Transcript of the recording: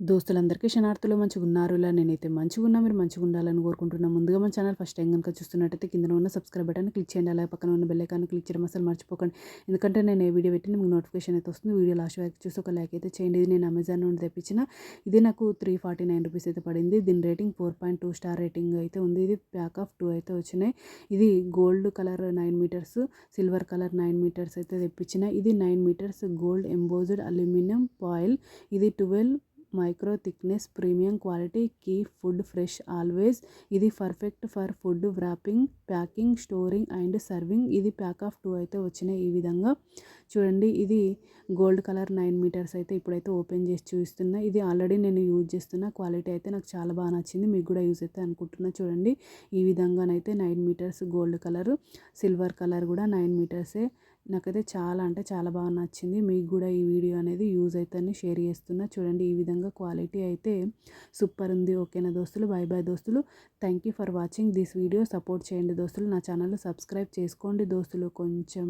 దోస్తులందరికీ క్షణార్థులు మంచిగున్నారు. ఇలా నేనైతే మంచిగున్నా. మీరు మంచిగుండాలని కోరుకుంటున్నా. ముందుగా మన ఛానల్ ఫస్ట్ టైం గనుక చూస్తున్నట్టయితే కిందన ఉన్న సబ్స్క్రైబ్ బటన్ క్లిక్ చేయండి. అలాగే పక్కన ఉన్న బెల్ ఐకాన్ క్లిక్ చేయడం అసలు మర్చిపోకండి. ఎందుకంటే నేను ఏ వీడియో పెట్టినా మీకు నోటిఫికేషన్ అయితే వస్తుంది. వీడియో లాస్ట్ వరకు చూసి ఒక లైక్ అయితే చేయండి. ఇది నేను అమెజాన్ నుండి తెప్పించిన. ఇది నాకు 349 రూపీస్ అయితే పడింది. దీని రేటింగ్ 4.2 స్టార్ రేటింగ్ అయితే ఉంది. ఇది ప్యాక్ ఆఫ్ 2 అయితే వచ్చినాయి. ఇది gold colour 9 metres, silver colour 9 metres అయితే తెప్పించిన. ఇది 9 metres gold embossed aluminium foil. ఇది 12 micro thickness premium quality keep food fresh always. ఇది perfect for food wrapping, packing, storing and serving. ఇది ప్యాక్ ఆఫ్ 2 అయితే వచ్చినాయి. ఈ విధంగా చూడండి. ఇది గోల్డ్ కలర్ 9 మీటర్స్ అయితే ఇప్పుడైతే ఓపెన్ చేసి చూపిస్తున్నా. ఇది ఆల్రెడీ నేను యూజ్ చేస్తున్న. క్వాలిటీ అయితే నాకు చాలా బాగా నచ్చింది. మీకు కూడా యూజ్ అయితే అనుకుంటున్నా. చూడండి ఈ విధంగానైతే 9 metres gold colour, silver colour కూడా 9 మీటర్సే. నాకైతే చాలా అంటే చాలా బాగా నచ్చింది. మీకు కూడా ఈ వీడియో అనేది యూజ్ అవుతుందని షేర్ చేస్తున్నా. చూడండి ఈ విధంగా క్వాలిటీ అయితే సూపర్ ఉంది. ఓకేనా దోస్తులు, బై బై దోస్తులు. Thank you for watching this video. Support చేయండి దోస్తులు. నా ఛానల్ సబ్స్క్రైబ్ చేసుకోండి దోస్తులు కొంచెం.